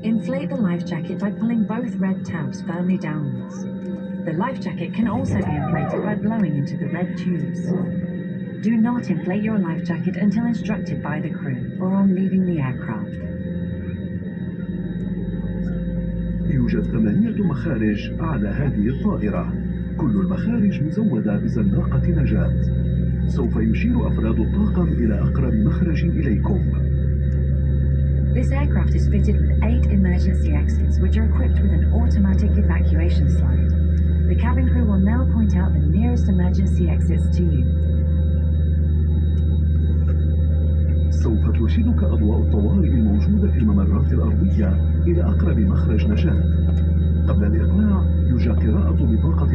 Inflate the life jacket by pulling both red tabs firmly downwards. The life jacket can also be inflated by blowing into the red tubes. Do not inflate your life jacket until instructed by the crew or on leaving the aircraft. يوجد 8 مخارج أعلى هذه الطائرة، كل المخارج مزودة بزناقة نجاة. سوف يشير أفراد الطاقم إلى أقرب مخرج إليكم. This aircraft is fitted with 8 emergency exits, which are equipped with an automatic evacuation slide. The cabin crew will now point out the nearest emergency exits to you. سوف ترشدك أضواء الطوارئ الموجودة في الممرات الأرضية إلى أقرب مخرج نجاة. قبل الإقلاع يرجى قراءة بطاقة